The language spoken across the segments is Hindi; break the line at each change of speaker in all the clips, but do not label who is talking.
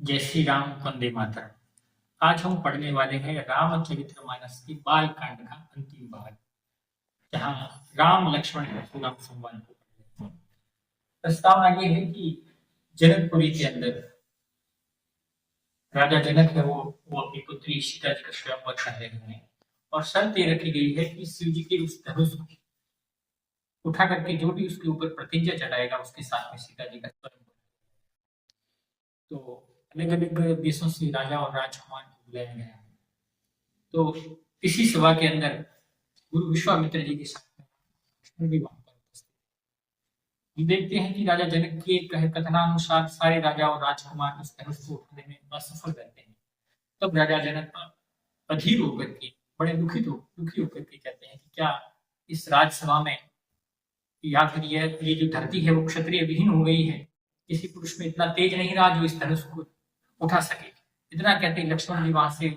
जय श्री राम, वंदे मातरम। आज हम पढ़ने वाले हैं रामचरितमानस की बाल कांड का अंतिम भाग, जहाँ राम लक्ष्मण परशुराम संवाद को पढ़ रहे हैं। प्रस्तावना ये है कि जनकपुरी के अंदर राजा जनक है, वो अपनी पुत्री सीता जी का स्वयंवर कर रहे हैं और शर्त ये रखी गई है कि शिव जी के उस धनुष को उठा करके जो भी उसके ऊपर प्रतिज्ञा चढ़ाएगा उसके साथ में सीता जी का स्वयं। तो अलग अलग देशों से राजा और राजकुमार को बुलाया गया है। तो इसी सभा के अंदर गुरु विश्वामित्र जी के साथ में भी वहां पर उपस्थित। हम देखते हैं कि राजा जनक के कथनानुसार सारे राजा और राजकुमार उस धनुष को उठाने में असफल रहते हैं। तब राजा जनक अधीर होकर के, बड़े दुखी होकर के कहते हैं कि क्या इस राजसभा में या फिर ये जो धरती है वो क्षत्रिय विहीन हो गई है, किसी पुरुष में इतना तेज नहीं रहा जो इस धनुष को उठा सके। इतना कहते हैं लक्ष्मण जी वहां से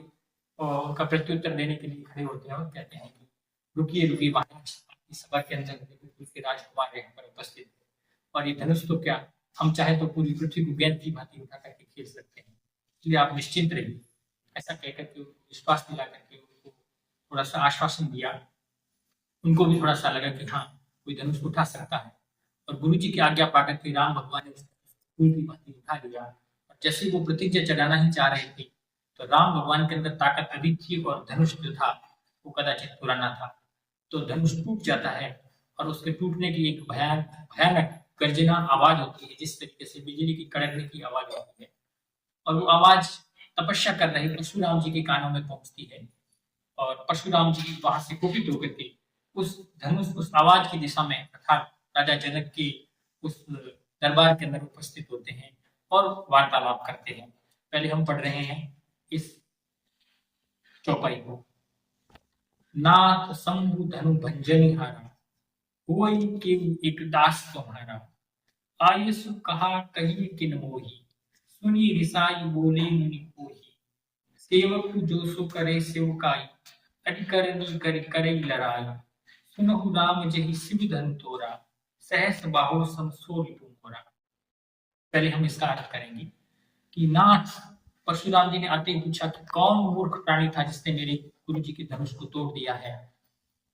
उनका प्रत्युत्तर देने के लिए खड़े होते हैं और कहते हैं कि रुकिए वहां सभा के अंदर के राजकुमार यहाँ पर उपस्थित है और ये धनुष तो क्या, हम चाहे तो पूरी पृथ्वी को गेंद की भांति उठा करके खेल सकते हैं, इसलिए आप निश्चिंत रहिए। ऐसा कहकर के विश्वास दिला करके उनको थोड़ा सा आश्वासन दिया। उनको भी थोड़ा सा लगा कि हाँ, कोई धनुष उठा सकता है। और गुरु जी की आज्ञा पाकर के राम भगवान ने फूल की भांति उठा लिया। और जैसे वो प्रतिज्ञा चढ़ाना ही चाह रहे थे तो राम भगवान के अंदर ताकत अधिक थी और धनुष जो था वो कदाचित पुराना था, तो धनुष टूट जाता है और उसके टूटने की एक भयानक गर्जना आवाज होती है, जिस तरीके से बिजली की कड़कने की आवाज होती है। और वो आवाज तपस्या कर रहे परशुराम जी के कानों में पहुंचती है और परशुराम जी वहां से कुपित होकर के उस धनुष, उस आवाज की दिशा में अर्थात राजा जनक की उस दरबार के अंदर उपस्थित होते हैं और वार्तालाप करते हैं। पहले हम पढ़ रहे हैं इस चौपाई को। नाथ शंभु धनु भंजनिहारा, कोई के एक दास तुम्हारा। आयुषु कहा कही किन मोही, सुनी रिसाई बोले मुनि कोही। सेवक जो सो करे सेवकाई, अरिकरनी करे लड़ाई। सुनहु राम जहि शिव धन तोरा, सहस बाहु समसोरि तुमरा। पहले हम इसका अर्थ करेंगे कि नाथ, परशुराम जी ने आते ही पूछा कि कौन मूर्ख प्राणी था जिसने मेरे गुरु जी के धनुष को तोड़ दिया है।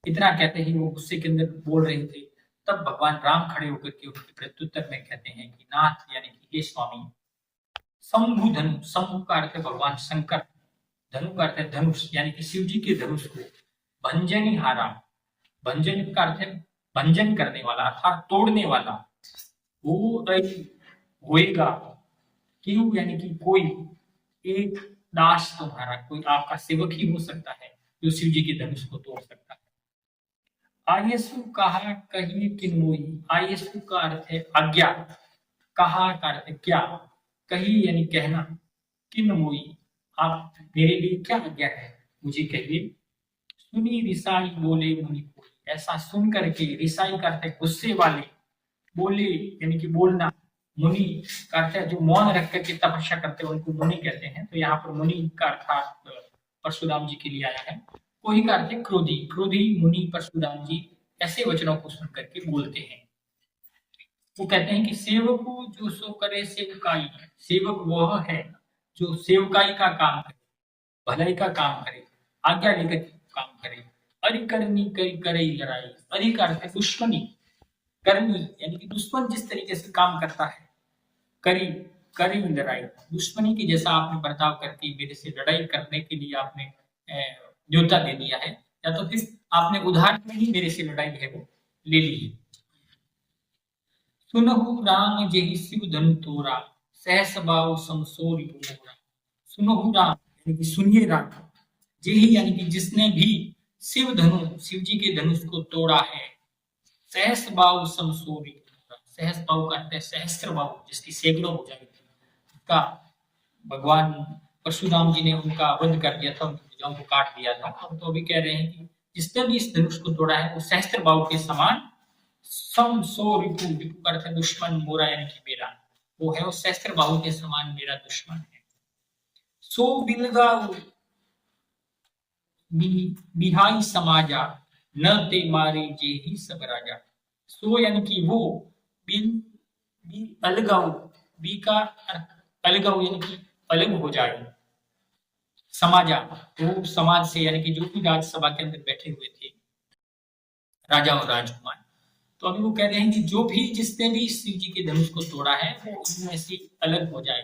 इतना कहते ही वो गुस्से के अंदर बोल रहे थे, तब भगवान राम खड़े होकर के उनके प्रत्युत्तर में कहते हैं कि नाथ यानी कि हे स्वामी, शंभु धनु, शंभु का अर्थ है भगवान शंकर, धनु का अर्थ है धनुष यानी कि शिव जी के धनुष को भंजनिहारा, भंजन का अर्थ है भंजन करने वाला अर्थात तोड़ने वाला। वो होएगा क्यों, यानी कि कोई एक दास तुम्हारा, कोई आपका सेवक ही हो सकता है जो शिव जी के धनुष को तोड़ सकता है। आयसु कहा कही किन मोही, आयसु का अर्थ है आज्ञा, कहा का अर्थ है क्या, कही यानी कहना, किन मोही आप मेरे लिए क्या आज्ञा है मुझे कहिए। सुनी रिसाई बोले मुनि कोई, ऐसा सुन करके, रिसाई का अर्थ है गुस्से वाले, बोले यानी कि बोलना, मुनि का अर्थ है जो मौन रख करके तपस्या करते हैं उनको मुनि कहते हैं। तो यहाँ पर मुनि का अर्थ परशुराम जी के लिए आया है। कोई का अर्थ है क्रोधी, क्रोधी मुनि परशुराम जी ऐसे वचनों को सुन करके बोलते हैं। वो कहते हैं कि सेवक जो सो करे सेवकाई, सेवक वह है जो सेवकाई का काम करे, भलाई का काम करे, आज्ञा लेकर काम करे। अरिकरनी करे लड़ाई, अरि का अर्थ है दुश्मनी, करनी यानी कि दुश्मन जिस तरीके से काम करता है, करी लड़ाई, दुश्मनी की जैसा आपने बर्ताव करके मेरे से लड़ाई करने के लिए आपने न्योता दे दिया है, या तो फिर आपने उधार में ही मेरे से लड़ाई है वो ले ली है। सुनहु राम जेहि शिव धनु तोरा, सहस बाहु समसोरि तुमरा। सुनहु राम यानी कि सुनिए राम, जेहि यानी कि जिसने भी शिव धनु, शिव जी के धनुष को तोड़ा है, सहस बाहु समसोरि, सहस बाहु का अर्थ है सहस्त्र बाहु, जिसकी सैकड़ों हो जाएगी, का भगवान परशुराम जी ने उनका वध कर दिया था, उनकी भुजाओं को काट दिया था। हम तो अभी कह रहे हैं कि जिसने भी इस धनुष को तोड़ा है वो सहस्त्र बाहु के समान, समसोरि, रिपु का अर्थ है दुश्मन, मोरा यानी कि मेरा, वो है वो सहस्त्र बाहु के समान मेरा दुश्मन है। सो बिलगा बिहाई समाजा, न ते मारे जे ही सब राजा। सो यानी कि वो, बिल अलगाऊ, बी का अलगाऊ यानी कि अलग हो जाए। समाजा, वो समाज से यानी कि जो भी राज्यसभा के अंदर बैठे हुए थे राजा और राजकुमार, तो अभी वो कह रहे हैं कि जो भी जिसने भी शिव जी के धनुष को तोड़ा है वो इनमें से अलग हो जाए।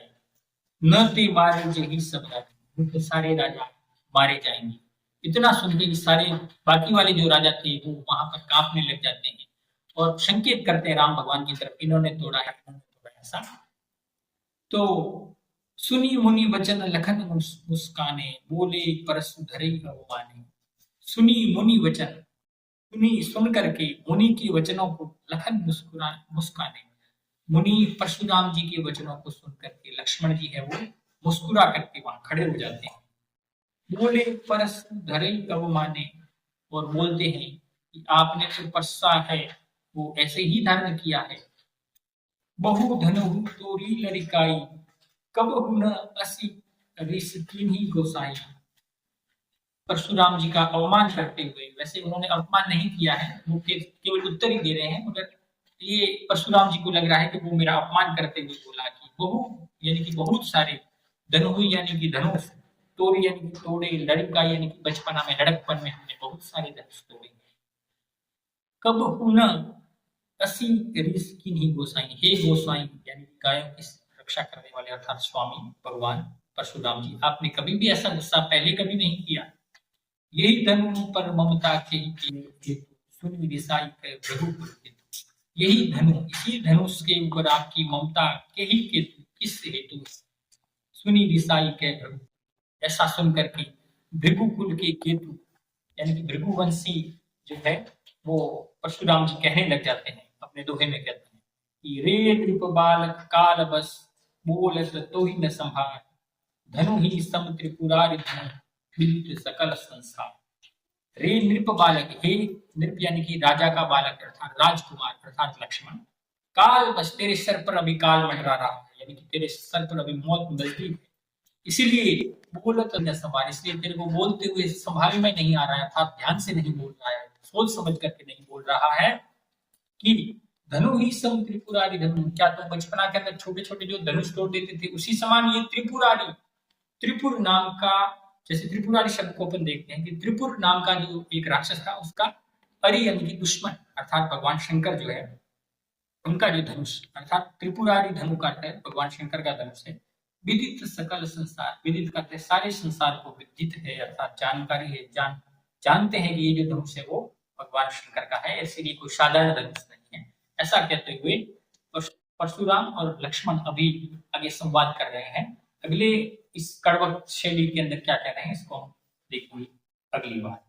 न ते मारे जही सब राजा, तो सारे राजा मारे जाएंगे। इतना सुनते कि सारे बाकी वाले जो राजा थे वो वहां पर कांपने लग जाते हैं और संकेत करते हैं राम भगवान की तरफ, इन्होंने तोड़ा है, इन्होंने तोड़ा है, ऐसा। तो सुनी मुनि वचन लखन मुस्काने, बोले परसु धरे अवमाने। सुनी मुनि वचन, सुनी सुन करके मुनि के वचनों को लखन मुस्काने, मुनि परशुराम जी के वचनों को सुन करके लक्ष्मण जी है वो मुस्कुरा करके वहां खड़े हो जाते हैं। बोले परसु धरे अवमाने, और बोलते हैं कि आपने जो परसा है वो ऐसे ही धारण किया है। बहु धनु तोरी लड़िकाई, कब हुन असी ऋषि ही गोसाई। परशुराम जी का अवमान करते हुए, वैसे उन्होंने अपमान नहीं किया है, वो केवल उत्तर ही दे रहे हैं, मगर ये परशुराम जी को लग रहा है कि वो मेरा अपमान करते हुए बोला कि बहु यानी कि बहुत सारे, धनु यानी कि धनुष, तोड़ी यानी कि तोड़े, लड़का यानी कि बचपना में लड़कपन में हमने बहुत सारे धनुष तोड़े। कब हुन असी ऋष की नहीं गोसाई, हे गोसाई यानी कि गायों की रक्षा करने वाले अर्थात स्वामी भगवान परशुराम जी, आपने कभी भी ऐसा गुस्सा पहले कभी नहीं किया। यही धनु पर ममता के हेतु, सुनि दिशाई के रघुकुल हेतु। यही धनु, इसी धनुष के ऊपर आपकी ममता के ही हेतु, किस हेतु, सुनि दिशाई के रघु, ऐसा सुन करके भृगुकुल के केतु यानी कि भृगुवंशी जो है वो परशुराम जी कहने लग जाते हैं, अपने दोहे में कहते हैं कि रे नृप बालक काल बस, बोलत तो ही न संभार, धनु ही सम त्रिपुरारि धनु, विदित सकल संसार। रे नृप बालक, हे नृप यानी कि राजा का बालक अर्थात राजकुमार अर्थात लक्ष्मण, काल बस तेरे सर पर अभी काल मंडरा रहा है, यानी कि तेरे सर पर अभी मौत नजदीक है, इसीलिए बोलत न संभार, इसलिए तेरे को बोलते हुए संभाल में नहीं आ रहा है, अर्थात ध्यान से नहीं बोल रहा है, सोच समझ करके नहीं बोल रहा है कि धनु ही सम त्रिपुरारी धनु, क्या तुम बचपना के अंदर छोटे छोटे जो धनुष तोड़ देते थे उसी समान ये त्रिपुरारी, त्रिपुर नाम का, जैसे त्रिपुरारी शब्द को अपन देखते हैं कि त्रिपुर नाम का जो एक राक्षस था उसका अरि यानी कि दुश्मन अर्थात भगवान शंकर जो है उनका जो धनुष अर्थात त्रिपुरारी धनु का है, भगवान शंकर का धनुष है। विदित सकल संसार, विदित करते सारे संसार को विदित है अर्थात जानकारी है, जानते हैं कि ये जो धनुष है वो भगवान शंकर का है, ऐसे ही कोई साधारण धनुष नहीं है। ऐसा कहते हुए परशुराम और लक्ष्मण अभी आगे संवाद कर रहे हैं। अगले इस कड़वट शैली के अंदर क्या कह रहे हैं इसको हम देखेंगे अगली बार।